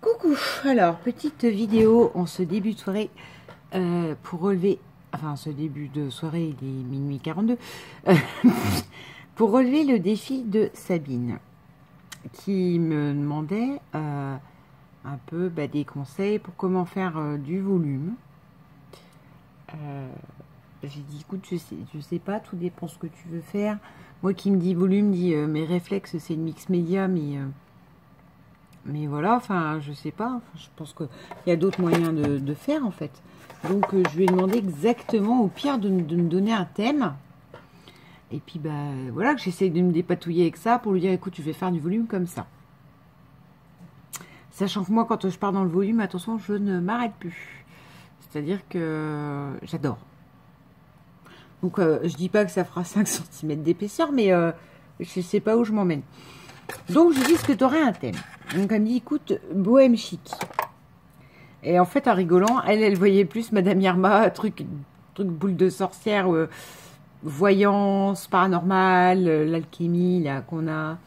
Coucou, alors petite vidéo en ce début de soirée pour relever, enfin ce début de soirée il est minuit 42, pour relever le défi de Sabine qui me demandait un peu des conseils pour comment faire du volume. J'ai dit écoute je sais pas, tout dépend ce que tu veux faire. Moi qui me dis volume, dit mes réflexes c'est le mix média mais voilà, enfin, je sais pas. Enfin, je pense qu'il y a d'autres moyens de faire, en fait. Donc, je lui ai demandé exactement, au pire, de me donner un thème. Et puis, voilà, que j'essaye de me dépatouiller avec ça pour lui dire, écoute, je vais faire du volume comme ça. Sachant que moi, quand je pars dans le volume, attention, je ne m'arrête plus. C'est-à-dire que j'adore. Donc, je dis pas que ça fera 5 cm d'épaisseur, mais je sais pas où je m'emmène. Donc, je lui dis, est-ce que tu aurais un thème? Donc, elle me dit, écoute, bohème chic. Et en fait, en rigolant, elle voyait plus Madame Irma, truc boule de sorcière, voyance, paranormal, l'alchimie, là, qu'on a.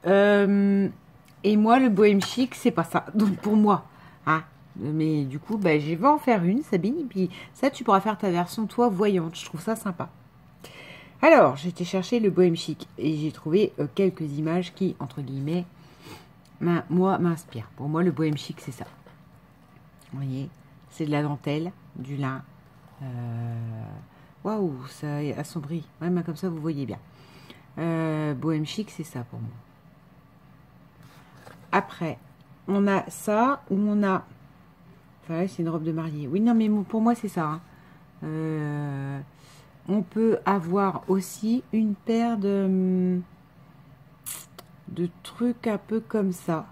Et moi, le bohème chic, c'est pas ça. Donc, pour moi, hein. Mais du coup, je vais en faire une, Sabine. Et puis, ça, tu pourras faire ta version, toi, voyante. Je trouve ça sympa. Alors, j'ai été chercher le bohème chic et j'ai trouvé quelques images qui, entre guillemets, moi, m'inspirent. Pour moi, le bohème chic, c'est ça. Vous voyez, c'est de la dentelle, du lin. Waouh, ça assombrit. Ouais, mais comme ça, vous voyez bien. Bohème chic, c'est ça pour moi. Après, on a ça, où on a... Enfin, c'est une robe de mariée. Oui, non, mais pour moi, c'est ça. Hein. On peut avoir aussi une paire de trucs un peu comme ça.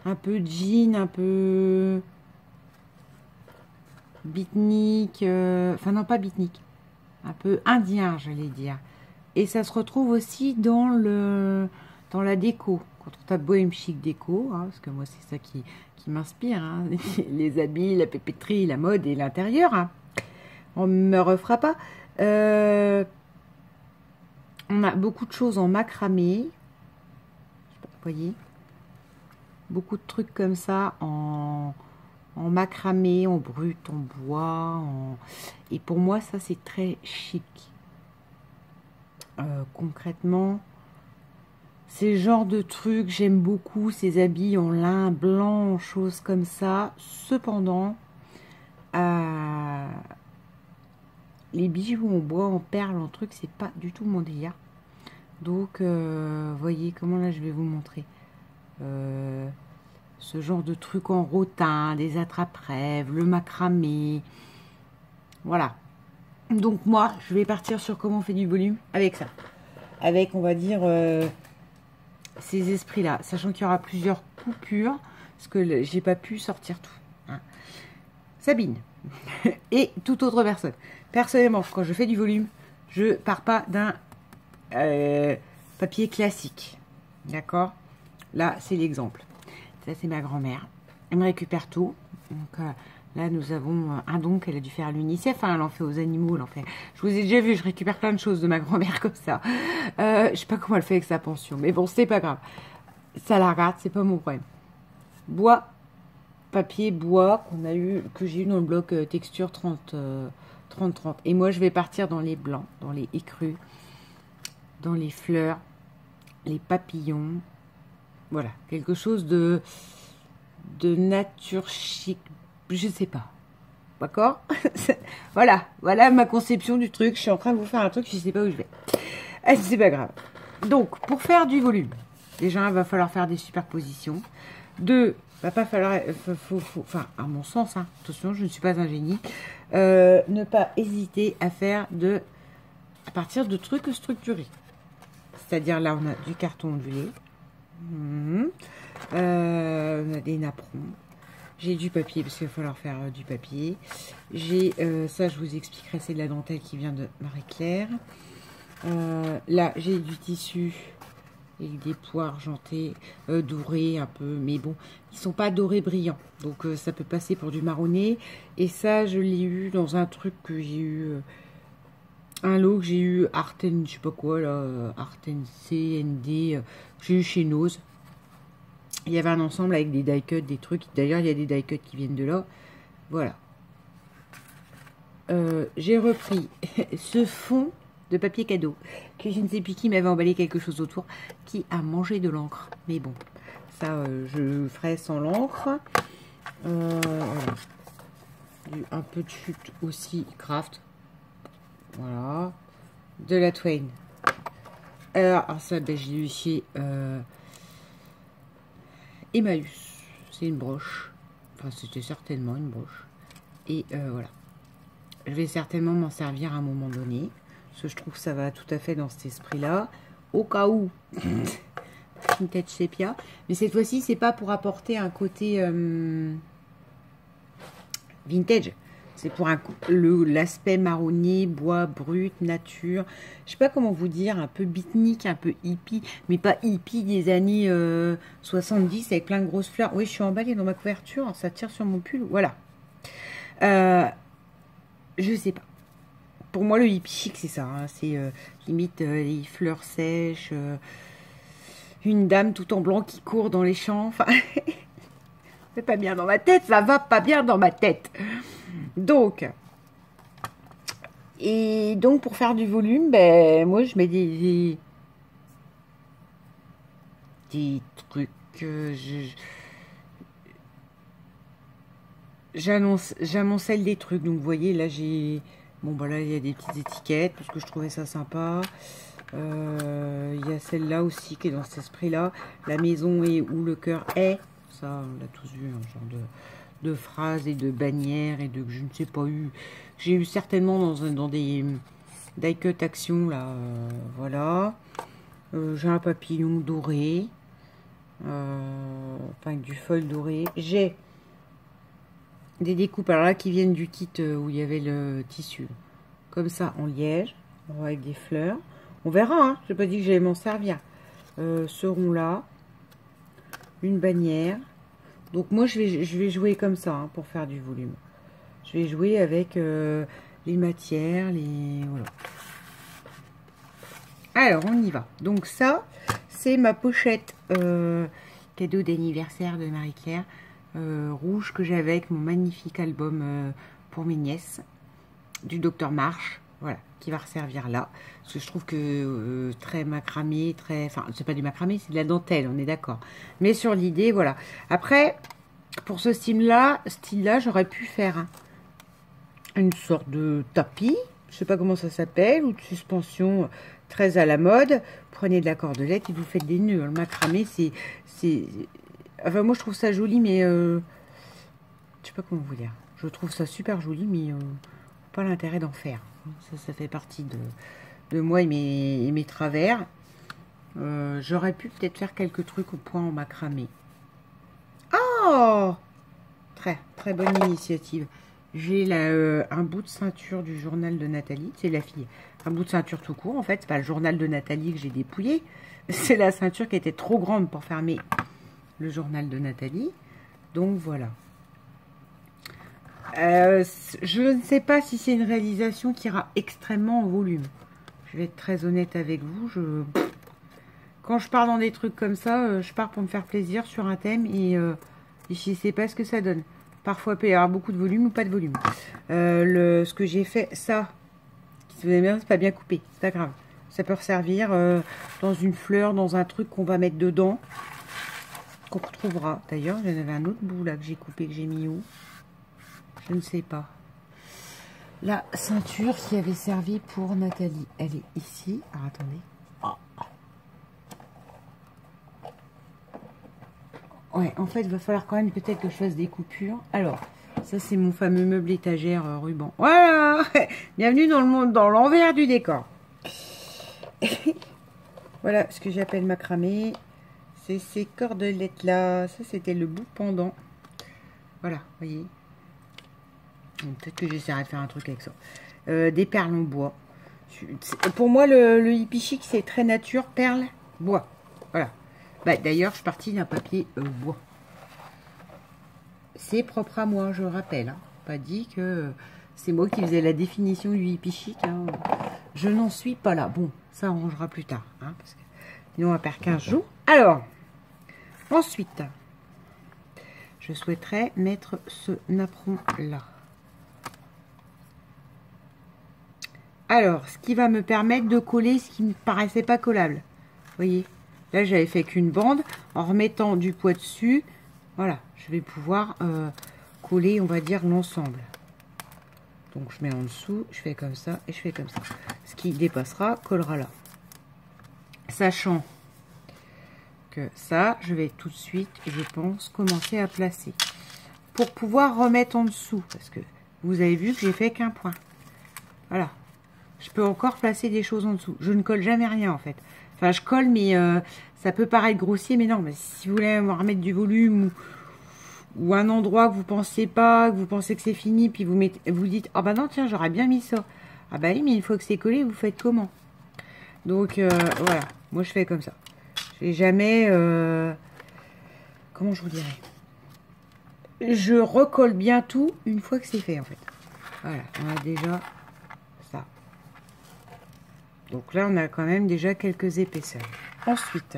Un peu jean, un peu beatnik. Enfin non, pas beatnik. Un peu indien, j'allais dire. Et ça se retrouve aussi dans la déco. Quand on tape bohème chic déco, hein, parce que moi c'est ça qui m'inspire. Hein, les habits, la papeterie, la mode et l'intérieur. Hein. On ne me refera pas. On a beaucoup de choses en macramé. Vous voyez, beaucoup de trucs comme ça en macramé, en brut, en bois. Et pour moi, ça, c'est très chic. Concrètement, ces genres de trucs, j'aime beaucoup ces habits en lin blanc, choses comme ça. Cependant, les bijoux en bois, en perles, en trucs, c'est pas du tout mon délire. Donc, voyez comment là, je vais vous montrer. Ce genre de trucs en rotin, des attrape-rêves, le macramé. Voilà. Donc, moi, je vais partir sur comment on fait du volume avec ça. Avec, on va dire, ces esprits-là. Sachant qu'il y aura plusieurs coupures, parce que j'ai pas pu sortir tout. Hein. Sabine. Et toute autre personne. Personnellement, quand je fais du volume, je pars pas d'un papier classique. D'accord? Là, c'est l'exemple. Ça, c'est ma grand-mère. Elle me récupère tout. Donc, là, nous avons un don qu'elle a dû faire à l'UNICEF. Hein, elle en fait aux animaux. Elle en fait... Je vous ai déjà vu, je récupère plein de choses de ma grand-mère comme ça. Je sais pas comment elle fait avec sa pension. Mais bon, c'est pas grave. Ça la regarde, c'est pas mon problème. Bois, papier, bois, que j'ai eu dans le bloc texture 30-30. Et moi, je vais partir dans les blancs, dans les écrus, dans les fleurs, les papillons. Voilà, quelque chose de nature chic, je sais pas. D'accord? Voilà ma conception du truc. Je suis en train de vous faire un truc, je sais pas où je vais. C'est pas grave. Donc, pour faire du volume, déjà, il va falloir faire des superpositions. Deux, va pas falloir, enfin, à mon sens, hein, attention, je ne suis pas un génie, ne pas hésiter à faire à partir de trucs structurés. C'est-à-dire, là, on a du carton ondulé. On a des napperons. J'ai du papier, parce qu'il va falloir faire du papier. J'ai, ça, je vous expliquerai, c'est de la dentelle qui vient de Marie-Claire. Là, j'ai du tissu avec des pois argentés, dorés un peu, mais bon, ils sont pas dorés brillants, donc ça peut passer pour du marronné. Et ça, je l'ai eu dans un truc que j'ai eu, un lot que j'ai eu Arten, je sais pas quoi là, Arten CND, que j'ai eu chez Nose. Il y avait un ensemble avec des die cuts, des trucs. D'ailleurs, il y a des die cuts qui viennent de là. Voilà. J'ai repris ce fond de papier cadeau que je ne sais plus qui m'avait emballé quelque chose autour, qui a mangé de l'encre. Mais bon, ça, je ferai sans l'encre. Voilà. Un peu de chute aussi, craft. Voilà. De la Twain. Alors ça, ben, j'ai eu chez Emmaüs. C'est une broche. Enfin, c'était certainement une broche. Et voilà. Je vais certainement m'en servir à un moment donné. Parce que je trouve que ça va tout à fait dans cet esprit-là. Au cas où. Vintage sépia. Mais cette fois-ci, c'est pas pour apporter un côté vintage. C'est pour l'aspect marronnier, bois brut, nature. Je sais pas comment vous dire, un peu beatnik, un peu hippie, mais pas hippie des années 70 avec plein de grosses fleurs. Oui, je suis emballée dans ma couverture, ça tire sur mon pull, voilà. Je sais pas. Pour moi, le hippie chic, c'est ça. Hein. C'est limite les fleurs sèches, une dame tout en blanc qui court dans les champs. Enfin, c'est pas bien dans ma tête, ça va pas bien dans ma tête. Donc, pour faire du volume, ben, moi, je mets des trucs. J'amoncelle des trucs. Donc, vous voyez, là, j'ai... Bon, bah là, il y a des petites étiquettes parce que je trouvais ça sympa. Il y a celle-là aussi qui est dans cet esprit-là. La maison est où le cœur est. Ça, on l'a tous vu, un genre de phrases et de bannières et de je ne sais pas eu. J'ai eu certainement dans des die cut action là, voilà. J'ai un papillon doré, enfin avec du foil doré. J'ai des découpes alors là qui viennent du kit où il y avait le tissu, comme ça en liège, avec des fleurs. On verra, hein, j'ai pas dit que j'allais m'en servir. Seront là, une bannière. Donc moi je vais jouer comme ça hein, pour faire du volume. Je vais jouer avec les matières, voilà. Alors on y va. Donc ça c'est ma pochette cadeau d'anniversaire de Marie-Claire rouge que j'avais avec mon magnifique album pour mes nièces du Dr March. Voilà, qui va resservir là. Parce que je trouve que très macramé, enfin, c'est pas du macramé, c'est de la dentelle, on est d'accord. Mais sur l'idée, voilà. Après, pour ce style-là, j'aurais pu faire hein, une sorte de tapis. Je sais pas comment ça s'appelle, ou de suspension très à la mode. Prenez de la cordelette et vous faites des nœuds. Le macramé, c'est... Enfin, moi, je trouve ça joli, mais... je sais pas comment vous dire. Je trouve ça super joli, mais pas l'intérêt d'en faire. Ça fait partie de moi et mes travers. J'aurais pu peut-être faire quelques trucs au point en macramé. Oh, très bonne initiative. J'ai un bout de ceinture du journal de Nathalie. C'est la fille. Un bout de ceinture tout court, en fait. C'est pas le journal de Nathalie que j'ai dépouillé. C'est la ceinture qui était trop grande pour fermer le journal de Nathalie. Donc, voilà. Je ne sais pas si c'est une réalisation qui ira extrêmement en volume. Je vais être très honnête avec vous. Quand je pars dans des trucs comme ça, je pars pour me faire plaisir sur un thème et je ne sais pas ce que ça donne. Parfois, il peut y avoir beaucoup de volume ou pas de volume. Ce que j'ai fait, ça, si vous aimez bien, c'est pas bien coupé. C'est pas grave. Ça peut resservir dans une fleur, dans un truc qu'on va mettre dedans. Qu'on retrouvera. D'ailleurs, j'en avais un autre bout là que j'ai coupé, que j'ai mis où? Je ne sais pas. La ceinture qui avait servi pour Nathalie, elle est ici. Alors, attendez. Ouais, en fait, il va falloir quand même peut-être que je fasse des coupures. Alors, ça, c'est mon fameux meuble étagère ruban. Voilà. Bienvenue dans le monde, dans l'envers du décor. Voilà ce que j'appelle macramé. C'est ces cordelettes-là. Ça, c'était le bout pendant. Voilà, vous voyez. Peut-être que j'essaierai de faire un truc avec ça. Des perles en bois. Pour moi, le hippie chic, c'est très nature, perles, bois. Voilà. Bah, d'ailleurs, je suis partie d'un papier bois. C'est propre à moi, je rappelle. Hein. Pas dit que c'est moi qui faisais la définition du hippie chic. Hein. Je n'en suis pas là. Bon, ça arrangera plus tard. Hein, parce que sinon, on va perdre 15 jours. Alors, Ensuite, je souhaiterais mettre ce napperon là. Alors, ce qui va me permettre de coller ce qui ne me paraissait pas collable. Vous voyez, là j'avais fait qu'une bande. En remettant du poids dessus, voilà, je vais pouvoir coller, on va dire, l'ensemble. Donc je mets en dessous, je fais comme ça et je fais comme ça. Ce qui dépassera collera là. Sachant que ça, je vais tout de suite, je pense, commencer à placer. Pour pouvoir remettre en dessous, parce que vous avez vu que j'ai fait qu'un point. Voilà. Je peux encore placer des choses en dessous. Je ne colle jamais rien en fait. Enfin, je colle, mais ça peut paraître grossier, mais non. Mais si vous voulez remettre du volume ou un endroit que vous pensez pas, que vous pensez que c'est fini, puis vous dites, ah bah non, tiens, j'aurais bien mis ça. Ah bah oui, mais une fois que c'est collé, vous faites comment? Donc voilà, moi je fais comme ça. J'ai jamais, comment je vous dirais? Je recolle bien tout une fois que c'est fait en fait. Voilà, on a déjà ça. Donc là, on a quand même déjà quelques épaisseurs. Ensuite,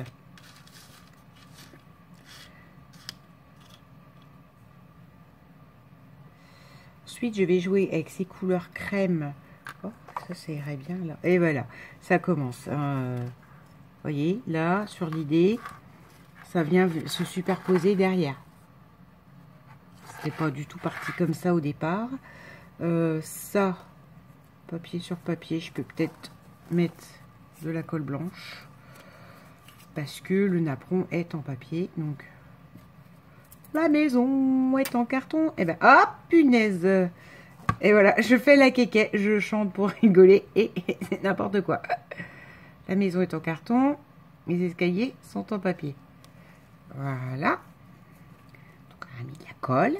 je vais jouer avec ces couleurs crème. Oh, ça irait bien là. Et voilà, ça commence. Voyez, là, sur l'idée, ça vient se superposer derrière. C'était pas du tout parti comme ça au départ. Ça, papier sur papier, je peux peut-être mettre de la colle blanche. Parce que le napperon est en papier, donc... La maison est en carton. Et ben, hop, punaise. Et voilà, je fais la kéké, je chante pour rigoler et c'est n'importe quoi. La maison est en carton, mes escaliers sont en papier. Voilà. Donc on a mis de la colle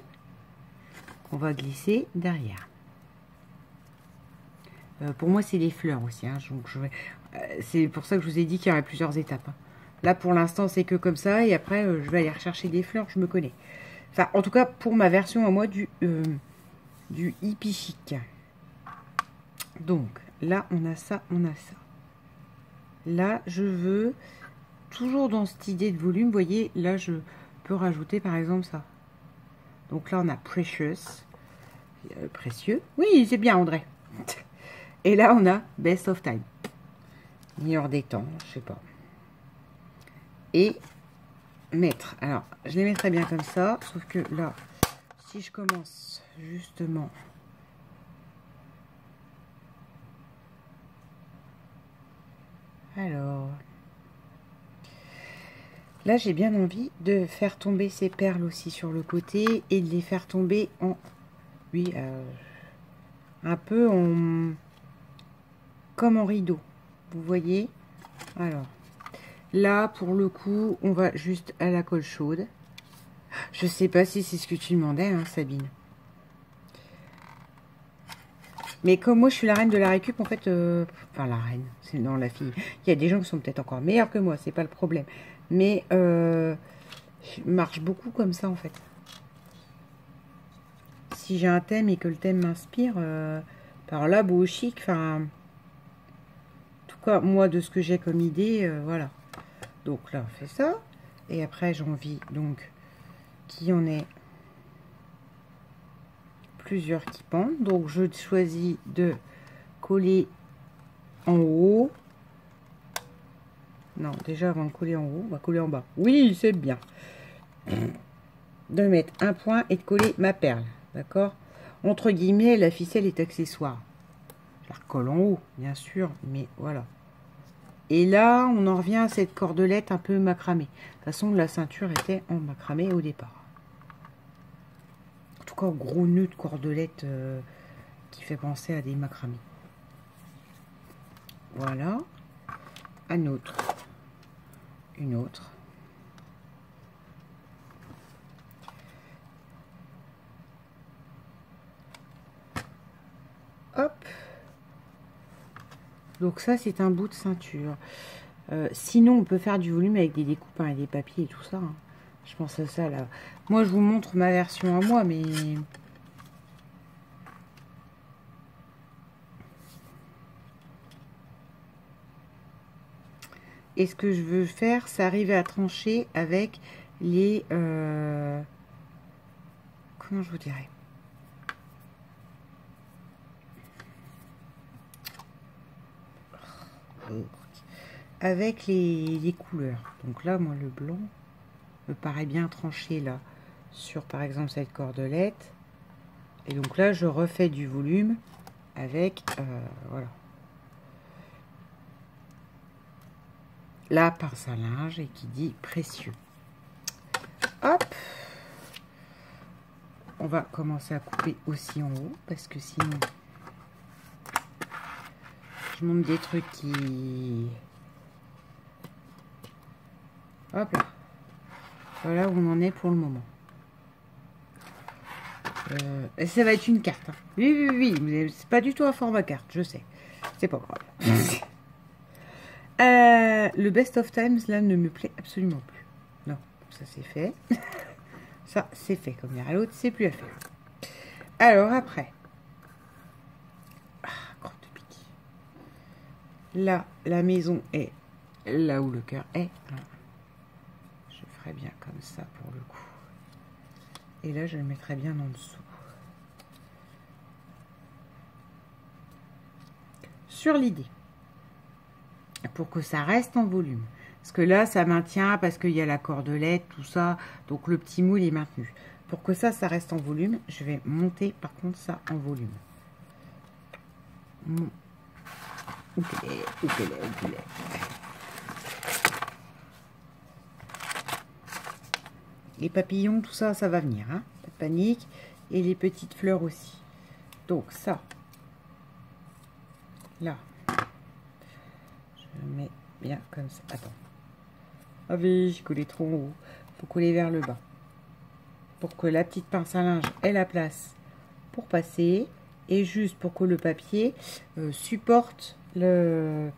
qu'on va glisser derrière. Pour moi, c'est les fleurs aussi. Hein, donc c'est pour ça que je vous ai dit qu'il y aurait plusieurs étapes. Hein. Là, pour l'instant, c'est que comme ça. Et après, je vais aller rechercher des fleurs, je me connais. Enfin, en tout cas, pour ma version à moi du hippie chic. Donc, là, on a ça, on a ça. Là, je veux, toujours dans cette idée de volume, vous voyez, là, je peux rajouter, par exemple, ça. Donc là, on a Precious. Précieux. Oui, c'est bien, André. Et là, on a Best of Time. Meilleur des temps, je sais pas. Et mettre. Alors, je les mettrai bien comme ça, sauf que là, si je commence justement... Alors, là, j'ai bien envie de faire tomber ces perles aussi sur le côté et de les faire tomber en... Oui, un peu en... comme en rideau. Vous voyez? Alors, là, pour le coup, on va juste à la colle chaude. Je sais pas si c'est ce que tu demandais, hein, Sabine. Mais comme moi, je suis la reine de la récup, en fait... enfin, la reine, c'est non, la fille. Il y a des gens qui sont peut-être encore meilleurs que moi, c'est pas le problème. Mais je marche beaucoup comme ça, en fait. Si j'ai un thème et que le thème m'inspire, par là, beau chic, enfin... En tout cas, moi, de ce que j'ai comme idée, voilà. Donc là, on fait ça. Et après, j'ai envie, donc, qu'il y en ait plusieurs qui pendent. Donc, je choisis de coller en haut. Non, déjà, avant de coller en haut, on va coller en bas. Oui, c'est bien. De mettre un point et de coller ma perle. D'accord? Entre guillemets, la ficelle est accessoire. Je la recolle en haut, bien sûr, mais voilà. Et là, on en revient à cette cordelette un peu macramée. De toute façon, la ceinture était en macramé au départ. En tout cas, gros nœud de cordelette qui fait penser à des macramés. Voilà. Un autre. Une autre. Hop. Donc ça, c'est un bout de ceinture. Sinon, on peut faire du volume avec des découpes et des papiers et tout ça. Hein. Je pense à ça, là. Moi, je vous montre ma version à moi, mais... Et ce que je veux faire, c'est arriver à trancher avec les... comment je vous dirais? Avec les couleurs. Donc là, moi, le blanc me paraît bien tranché là, sur par exemple cette cordelette. Et donc là, je refais du volume avec, voilà. La pince à linge et qui dit précieux. Hop. On va commencer à couper aussi en haut parce que sinon, je monte des trucs qui... Hop là. Voilà où on en est pour le moment. Ça va être une carte. Hein. Oui, oui, oui. C'est pas du tout un format carte, je sais. C'est pas grave. Le Best of Times, là, ne me plaît absolument plus. Non, ça c'est fait. Ça, c'est fait. Comme dirait l'autre, c'est plus à faire. Alors, après. Ah, grande pique. Là, la maison est là où le cœur est. Je ferai bien comme ça pour le coup. Et là, je le mettrai bien en dessous. Sur l'idée. Pour que ça reste en volume. Parce que là, ça maintient, parce qu'il y a la cordelette, tout ça. Donc, le petit moule est maintenu. Pour que ça reste en volume, je vais monter, par contre, ça en volume. Les papillons, tout ça, ça va venir. Hein, pas de panique. Et les petites fleurs aussi. Donc, ça. Là. Je mets bien comme ça. Attends. Ah oui, j'ai collé trop en haut. Il faut coller vers le bas. Pour que la petite pince à linge ait la place pour passer. Et juste pour que le papier supporte le...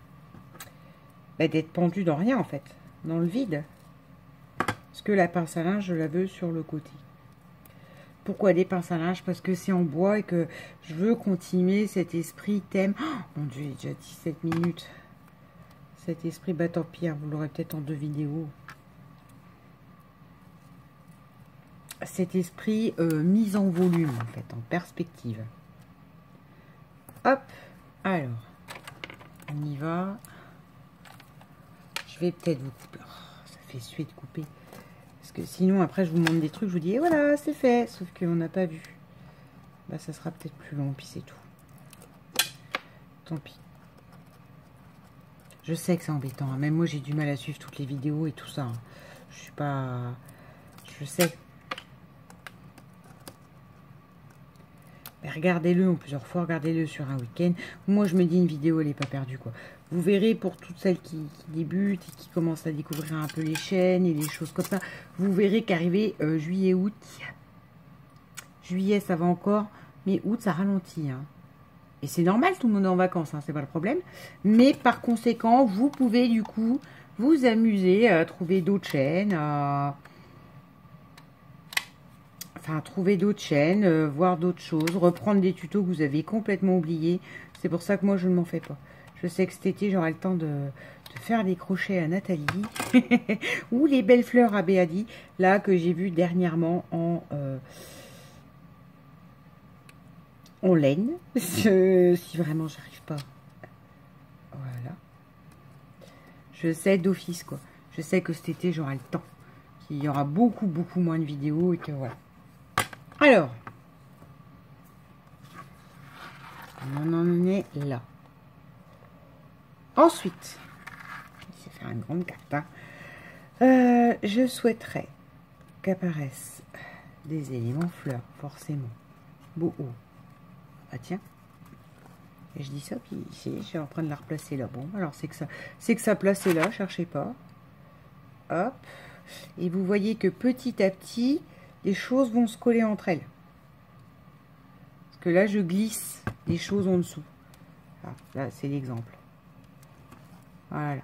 d'être pendu dans rien en fait. Dans le vide. Parce que la pince à linge, je la veux sur le côté. Pourquoi des pinces à linge? Parce que c'est en bois et que je veux continuer cet esprit thème. Oh, mon Dieu, il est déjà 17 minutes. Cet esprit, bah tant pis, hein, vous l'aurez peut-être en 2 vidéos. Cet esprit mise en volume, en fait, en perspective. Hop, alors, on y va. Je vais peut-être vous couper. Oh, ça fait suer de couper. Parce que sinon, après, je vous montre des trucs, je vous dis, et voilà, c'est fait. Sauf qu'on n'a pas vu. Bah, ça sera peut-être plus long, puis c'est tout. Tant pis. Je sais que c'est embêtant. Hein. Même moi, j'ai du mal à suivre toutes les vidéos et tout ça. Hein. Je suis pas... Je sais. Regardez-le en plusieurs fois. Regardez-le sur un week-end. Moi, je me dis, une vidéo, elle n'est pas perdue, quoi. Vous verrez, pour toutes celles qui débutent et qui commencent à découvrir un peu les chaînes et les choses comme ça, vous verrez qu'arriver juillet, août... Juillet, ça va encore. Mais août, ça ralentit, hein. Et c'est normal, tout le monde est en vacances, hein, c'est pas le problème. Mais par conséquent, vous pouvez du coup vous amuser à trouver d'autres chaînes, trouver d'autres chaînes, voir d'autres choses, reprendre des tutos que vous avez complètement oubliés. C'est pour ça que moi, je ne m'en fais pas. Je sais que cet été, j'aurai le temps de faire des crochets à Nathalie. Ou les belles fleurs à Béadi, là, que j'ai vu dernièrement en laine, si vraiment j'arrive pas. Voilà. Je sais d'office quoi. Je sais que cet été j'aurai le temps. Qu'il y aura beaucoup moins de vidéos et que voilà. Alors, on en est là. Ensuite, ça fait une grande carte. Hein. Je souhaiterais qu'apparaissent des éléments fleurs, forcément. Beau haut. Ah tiens, et je dis ça, puis ici, je suis en train de la replacer là. Bon, alors c'est que ça placé là, cherchez pas. Hop, et vous voyez que petit à petit, les choses vont se coller entre elles. Parce que là, je glisse des choses en dessous. Ah, là, c'est l'exemple. Voilà.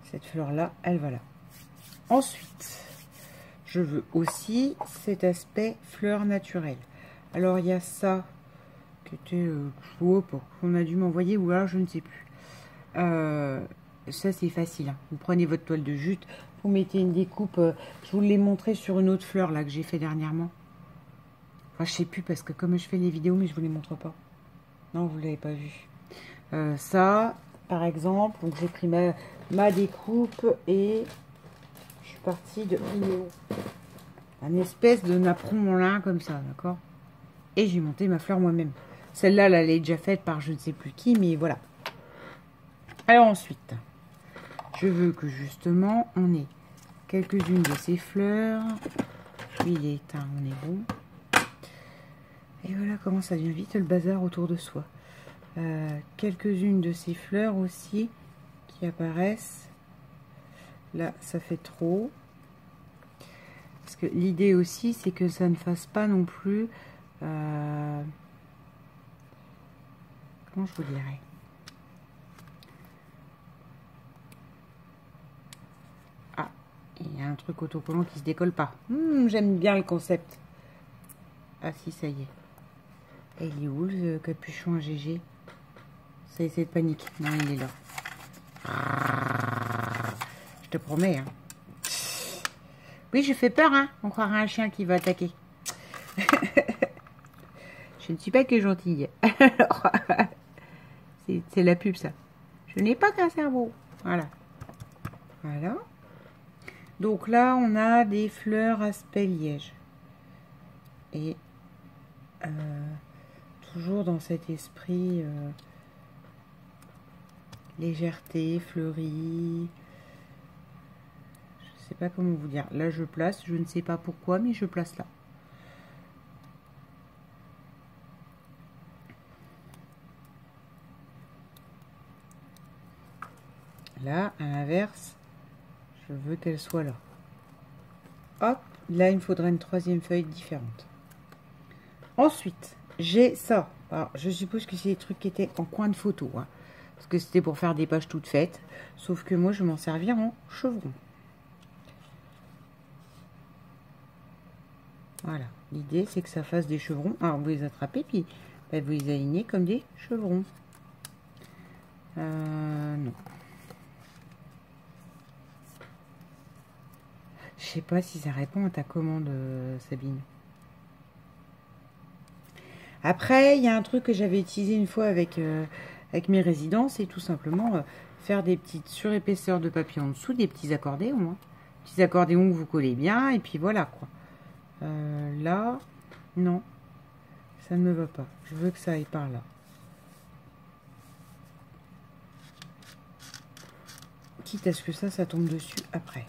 Cette fleur-là, elle va là. Ensuite, je veux aussi cet aspect fleur naturelle. Alors, il y a ça... qu'on a dû m'envoyer, ou alors je ne sais plus. Ça c'est facile, hein. Vous prenez votre toile de jute, Vous mettez une découpe. Je vous l'ai montré sur une autre fleur là que j'ai fait dernièrement. Enfin, je sais plus parce que comme je fais les vidéos, mais je vous les montre pas. Non, vous l'avez pas vu. Ça, par exemple, donc j'ai pris ma découpe et je suis partie de un espèce de napperon en lin comme ça, d'accord? Et j'ai monté ma fleur moi-même. Celle-là, elle est déjà faite par je ne sais plus qui, mais voilà. Alors ensuite, je veux que justement, on ait quelques-unes de ces fleurs. L'huile est éteinte, on est bon. Et voilà comment ça devient vite le bazar autour de soi. Quelques-unes de ces fleurs aussi qui apparaissent. Là, ça fait trop. Parce que l'idée aussi, c'est que ça ne fasse pas non plus... comment je vous dirais? Ah, il y a un truc autocollant qui se décolle pas. J'aime bien le concept. Ah si, ça y est. Et il est où le capuchon à GG? Ça essaie de panique. Non, il est là. Je te promets, hein. Oui, je fais peur, hein. On croirait un chien qui va attaquer. Je ne suis pas que gentille. Alors, c'est la pub, ça. Je n'ai pas qu'un cerveau. Voilà. Voilà. Donc là, on a des fleurs aspect liège. Et toujours dans cet esprit légèreté, fleurie. Je sais pas comment vous dire. Là, je place. Je ne sais pas pourquoi, mais je place là. Là, à l'inverse, je veux qu'elle soit là. Hop, là, il me faudrait une troisième feuille différente. Ensuite, j'ai ça. Alors, je suppose que c'est des trucs qui étaient en coin de photo. Hein, parce que c'était pour faire des pages toutes faites. Sauf que moi, je vais m'en servir en chevron. Voilà. L'idée, c'est que ça fasse des chevrons. Alors, vous les attrapez, puis bah, vous les alignez comme des chevrons. Non. Je sais pas si ça répond à ta commande, Sabine. Après, il y a un truc que j'avais utilisé une fois avec mes résidents, c'est tout simplement faire des petites surépaisseurs de papier en dessous, des petits accordéons. Hein. Petits accordéons que vous collez bien, et puis voilà quoi. Là, non, ça ne me va pas. Je veux que ça aille par là. Quitte à ce que ça tombe dessus après.